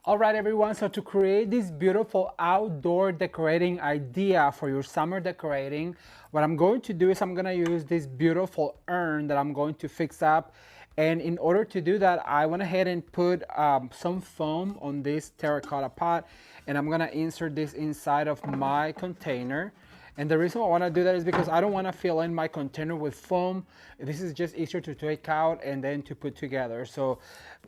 All right, everyone, so to create this beautiful outdoor decorating idea for your summer decorating, what I'm going to do is I'm gonna use this beautiful urn that I'm going to fix up. And in order to do that, I went ahead and put some foam on this terracotta pot, and I'm gonna insert this inside of my container. And the reason I want to do that is because I don't want to fill in my container with foam. This is just easier to take out and then to put together. So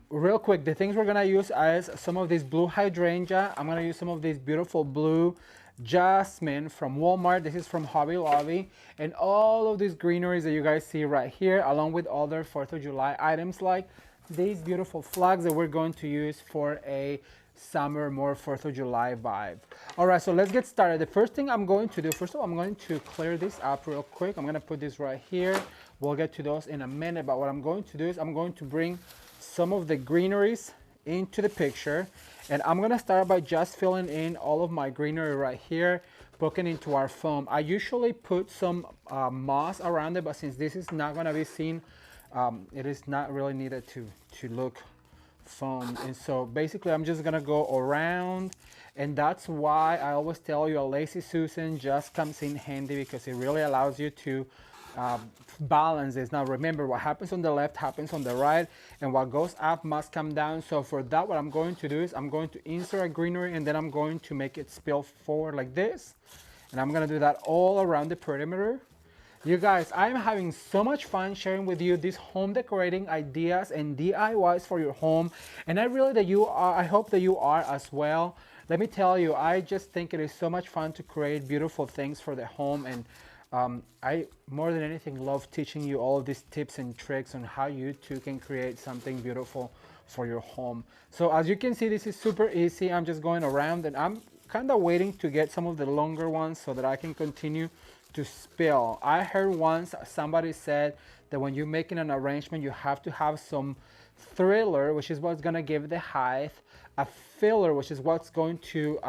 real quick, the things we're going to use is some of this blue hydrangea. I'm going to use some of this beautiful blue jasmine from Walmart. This is from Hobby Lobby. And all of these greeneries that you guys see right here, along with other 4th of July items like these beautiful flags that we're going to use for a summer, more 4th of July vibe. All right, so let's get started. The first thing I'm going to do, first of all, I'm going to clear this up real quick. I'm gonna put this right here. We'll get to those in a minute, but what I'm going to do is I'm going to bring some of the greeneries into the picture, and I'm gonna start by just filling in all of my greenery right here, poking into our foam. I usually put some moss around it, but since this is not gonna be seen, it is not really needed to look foam. And so basically I'm just gonna go around, and that's why I always tell you a lazy Susan just comes in handy, because it really allows you to balance this. Now remember, what happens on the left happens on the right, and what goes up must come down. So for that, what I'm going to do is I'm going to insert a greenery, and then I'm going to make it spill forward like this, and I'm gonna do that all around the perimeter. You guys, I'm having so much fun sharing with you these home decorating ideas and DIYs for your home, and I hope that you are as well. Let me tell you, I just think it is so much fun to create beautiful things for the home, and I, more than anything, love teaching you all of these tips and tricks on how you too can create something beautiful for your home. So as you can see, this is super easy. I'm just going around, and I'm kind of waiting to get some of the longer ones so that I can continue to spill. I heard once somebody said that when you're making an arrangement, you have to have some thriller, which is what's gonna give the height, a filler, which is what's going to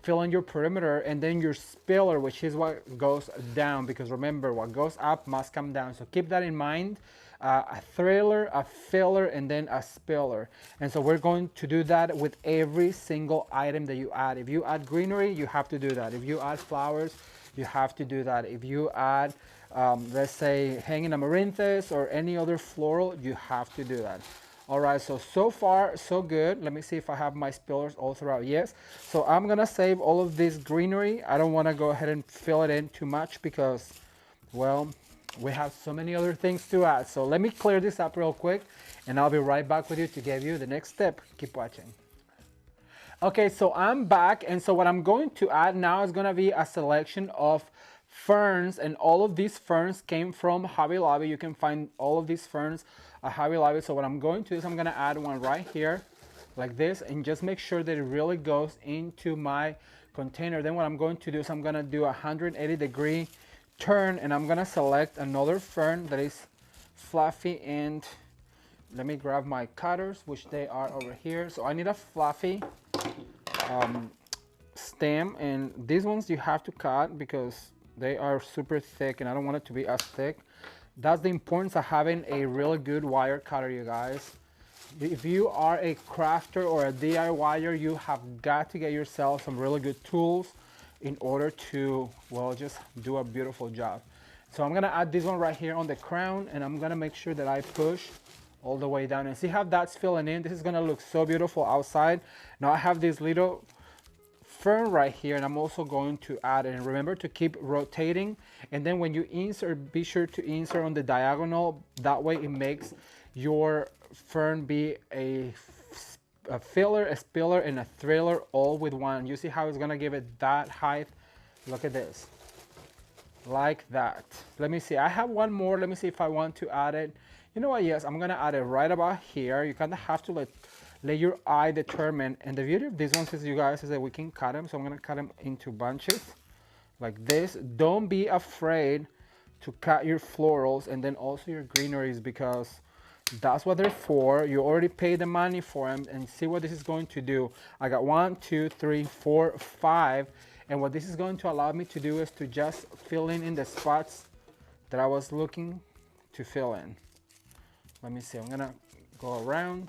fill in your perimeter, and then your spiller, which is what goes down, because remember, what goes up must come down. So keep that in mind. A thriller, a filler, and then a spiller. And so we're going to do that with every single item that you add. If you add greenery, you have to do that. If you add flowers, you have to do that. If you add, let's say, hanging amaranthus or any other floral, you have to do that. All right, so far, so good. Let me see if I have my spillers all throughout. Yes. So I'm gonna save all of this greenery. I don't wanna go ahead and fill it in too much because, well, we have so many other things to add. So let me clear this up real quick, and I'll be right back with you to give you the next step. Keep watching. Okay, so I'm back, and so what I'm going to add now is gonna be a selection of ferns, and all of these ferns came from Hobby Lobby. You can find all of these ferns at Hobby Lobby. So what I'm going to do is I'm gonna add one right here, like this, and just make sure that it really goes into my container. Then what I'm going to do is I'm gonna do a 180-degree turn, and I'm gonna select another fern that is fluffy, and let me grab my cutters, which they are over here. So I need a fluffy stem, and these ones you have to cut because they are super thick, and I don't want it to be as thick. That's the importance of having a really good wire cutter, you guys. If you are a crafter or a DIYer, you have got to get yourself some really good tools in order to, well, just do a beautiful job. So I'm gonna add this one right here on the crown, and I'm gonna make sure that I push all the way down, and see how that's filling in. This is gonna look so beautiful outside. Now I have this little fern right here, and I'm also going to add it. And remember to keep rotating, and then when you insert, be sure to insert on the diagonal. That way it makes your fern be a filler, a spiller, and a thriller all with one. You see how it's gonna give it that height? Look at this, like that. Let me see, I have one more. Let me see if I want to add it. You know what, yes, I'm gonna add it right about here. You kind of have to let your eye determine. And the beauty of these ones is, you guys, is that we can cut them. So I'm gonna cut them into bunches like this. Don't be afraid to cut your florals and then also your greeneries, because that's what they're for. You already paid the money for them, and see what this is going to do. I got 1, 2, 3, 4, 5, and what this is going to allow me to do is to just fill in the spots that I was looking to fill in. Let me see, I'm gonna go around.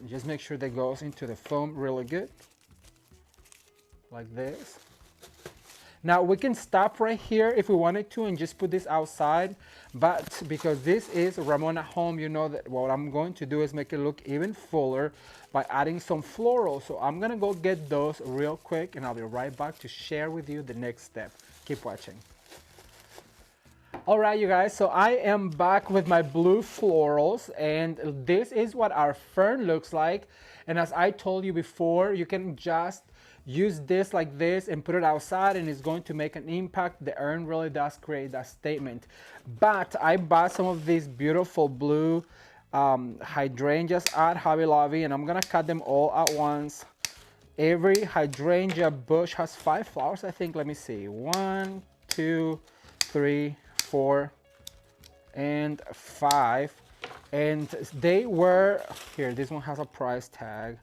Just make sure that goes into the foam really good, like this. Now we can stop right here if we wanted to and just put this outside, but because this is Ramon at home, you know that what I'm going to do is make it look even fuller by adding some floral. So I'm gonna go get those real quick and I'll be right back to share with you the next step. Keep watching. All right, you guys, so I am back with my blue florals, and this is what our fern looks like. And as I told you before, you can just use this like this and put it outside and it's going to make an impact. The urn really does create that statement. But I bought some of these beautiful blue hydrangeas at Hobby Lobby, and I'm gonna cut them all at once. Every hydrangea bush has 5 flowers, I think. Let me see, 1, 2, 3, 4, and 5. And they were here. This one has a price tag.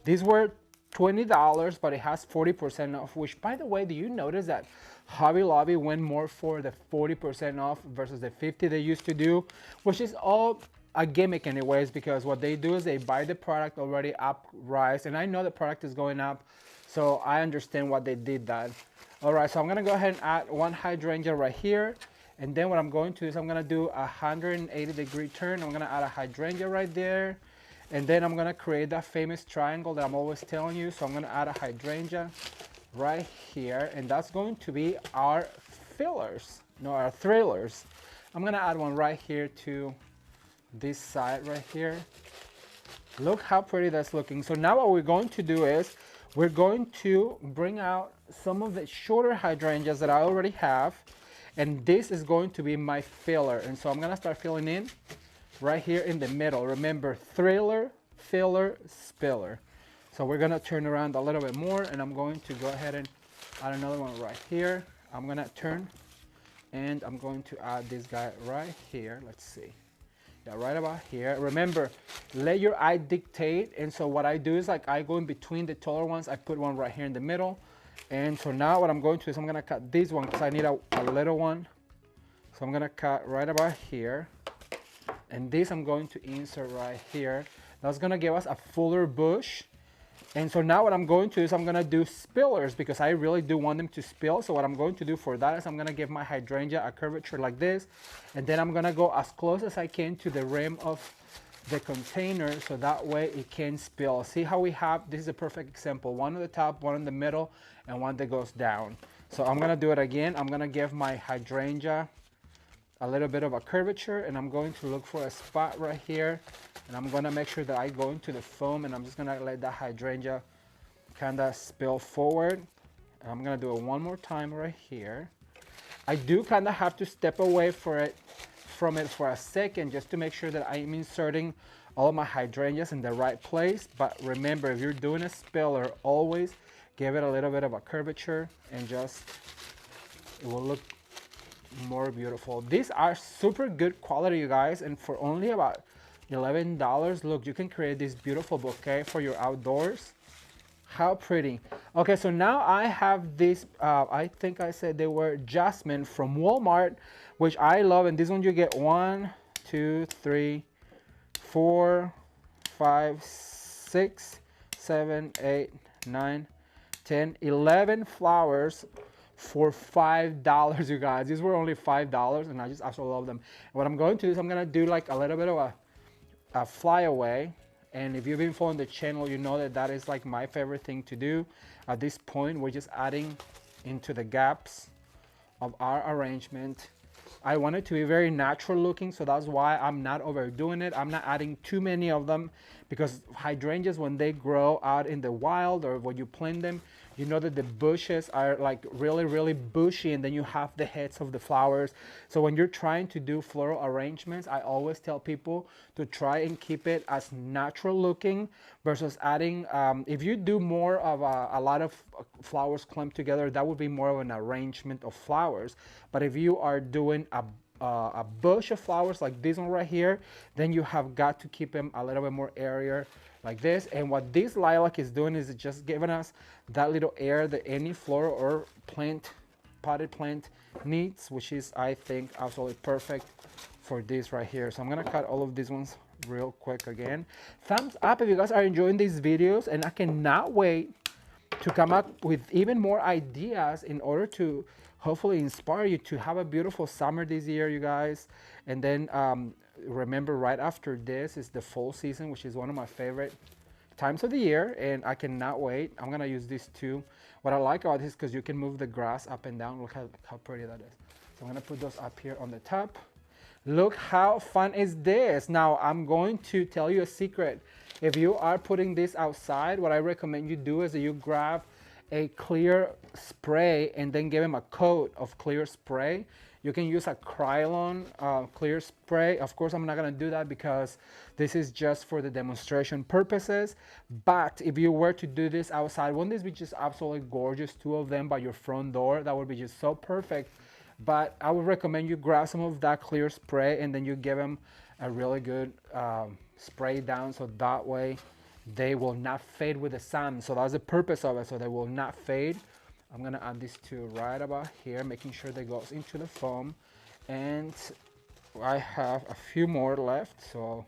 These were $20, but it has 40% off, which, by the way, do you notice that Hobby Lobby went more for the 40% off versus the 50 they used to do, which is all a gimmick anyways, because what they do is they buy the product already up rise, and I know the product is going up, so I understand why they did that. All right, so I'm gonna go ahead and add 1 hydrangea right here, and then what I'm going to do is I'm gonna do a 180-degree turn. I'm gonna add a hydrangea right there, and then I'm gonna create that famous triangle that I'm always telling you. So I'm gonna add a hydrangea right here, and that's going to be our fillers, no, our thrillers. I'm gonna add one right here to this side right here. Look how pretty that's looking. So now what we're going to do is we're going to bring out some of the shorter hydrangeas that I already have, and this is going to be my filler. And so I'm gonna start filling in right here in the middle. Remember, thriller, filler, spiller. So we're gonna turn around a little bit more, and I'm going to go ahead and add another one right here. I'm gonna turn, and I'm going to add this guy right here. Let's see. Yeah, right about here. Remember, let your eye dictate. And so what I do is, like, I go in between the taller ones. I put one right here in the middle. And so now what I'm going to do is I'm gonna cut this one because I need a little one. So I'm gonna cut right about here. And this I'm going to insert right here. That's gonna give us a fuller bush. And so now what I'm going to do is I'm gonna do spillers because I really do want them to spill. So what I'm going to do for that is I'm gonna give my hydrangea a curvature like this. And then I'm gonna go as close as I can to the rim of the container so that way it can spill. See how we have, this is a perfect example. One on the top, one in the middle, and one that goes down. So I'm gonna do it again. I'm gonna give my hydrangea a little bit of a curvature, and I'm going to look for a spot right here, and I'm gonna make sure that I go into the foam, and I'm just gonna let that hydrangea kind of spill forward. And I'm gonna do it one more time right here. I do kind of have to step away from it for a second just to make sure that I'm inserting all of my hydrangeas in the right place. But remember, if you're doing a spiller, always give it a little bit of a curvature, and just it will look more beautiful. These are super good quality, you guys, and for only about $11, look, you can create this beautiful bouquet for your outdoors. How pretty. Okay, so now I have this, I think I said they were jasmine from Walmart, which I love, and this one you get 1, 2, 3, 4, 5, 6, 7, 8, 9, 10, 11 flowers for $5, you guys. These were only $5, and I just absolutely love them. And what I'm going to do is I'm gonna do like a little bit of a flyaway. And if you've been following the channel, you know that that is like my favorite thing to do. At this point, we're just adding into the gaps of our arrangement. I want it to be very natural looking, so that's why I'm not overdoing it. I'm not adding too many of them, because hydrangeas, when they grow out in the wild or when you plant them, you know that the bushes are like really bushy, and then you have the heads of the flowers. So when you're trying to do floral arrangements, I always tell people to try and keep it as natural looking versus adding, if you do more of a lot of flowers clumped together, that would be more of an arrangement of flowers. But if you are doing a bush of flowers like this one right here, then you have got to keep them a little bit more airier like this. And what this lilac is doing is just giving us that little air that any floral or plant, potted plant needs, which is, I think, absolutely perfect for this right here. So I'm gonna cut all of these ones real quick again. Thumbs up if you guys are enjoying these videos, and I cannot wait to come up with even more ideas in order to hopefully inspire you to have a beautiful summer this year, you guys. And then remember, right after this is the fall season, which is one of my favorite times of the year, and I cannot wait. I'm gonna use this too. What I like about this is because you can move the grass up and down. Look how pretty that is. So I'm gonna put those up here on the top. Look how fun is this. Now I'm going to tell you a secret. If you are putting this outside, what I recommend you do is that you grab a clear spray and then give them a coat of clear spray. You can use a Krylon clear spray. Of course, I'm not gonna do that because this is just for the demonstration purposes. But if you were to do this outside, wouldn't this be just absolutely gorgeous? 2 of them by your front door. That would be just so perfect. But I would recommend you grab some of that clear spray and then you give them a really good spray down, so that way they will not fade with the sun. So that's the purpose of it, so they will not fade. I'm gonna add these 2 right about here, making sure they goes into the foam. And I have a few more left, so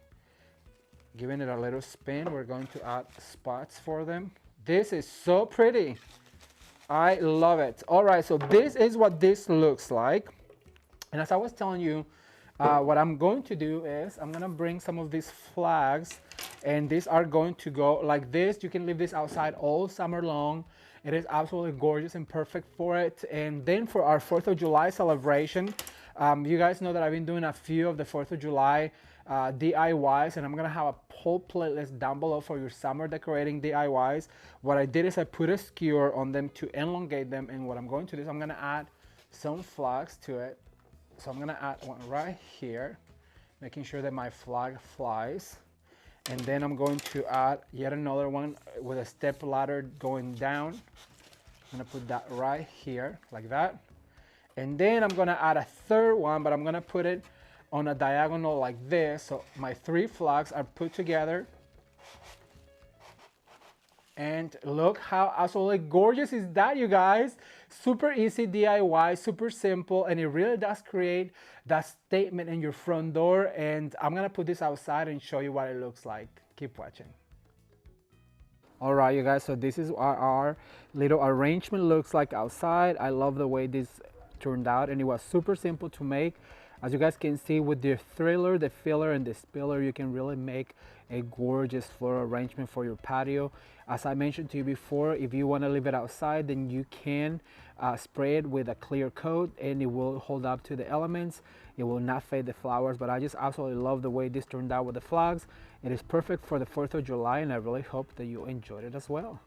giving it a little spin, we're going to add spots for them. This is so pretty. I love it. All right, so this is what this looks like. And as I was telling you, what I'm going to do is I'm gonna bring some of these flags, and these are going to go like this. You can leave this outside all summer long. It is absolutely gorgeous and perfect for it. And then for our 4th of July celebration, you guys know that I've been doing a few of the 4th of July DIYs, and I'm gonna have a whole playlist down below for your summer decorating DIYs. What I did is I put a skewer on them to elongate them, and what I'm going to do is I'm gonna add some flags to it. So I'm gonna add one right here, making sure that my flag flies. And then I'm going to add yet another one with a step ladder going down. I'm gonna put that right here, like that. And then I'm gonna add a 3rd one, but I'm gonna put it on a diagonal like this. So my 3 flags are put together. And look how absolutely gorgeous is that, you guys. Super easy DIY, super simple, and it really does create that statement in your front door. And I'm gonna put this outside and show you what it looks like. Keep watching. All right, you guys, so this is what our little arrangement looks like outside. I love the way this turned out, and it was super simple to make. As you guys can see, with the thriller, the filler, and the spiller, you can really make a gorgeous floral arrangement for your patio. As I mentioned to you before, if you want to leave it outside, then you can spray it with a clear coat and it will hold up to the elements. It will not fade the flowers, but I just absolutely love the way this turned out with the flags. It is perfect for the 4th of July, and I really hope that you enjoyed it as well.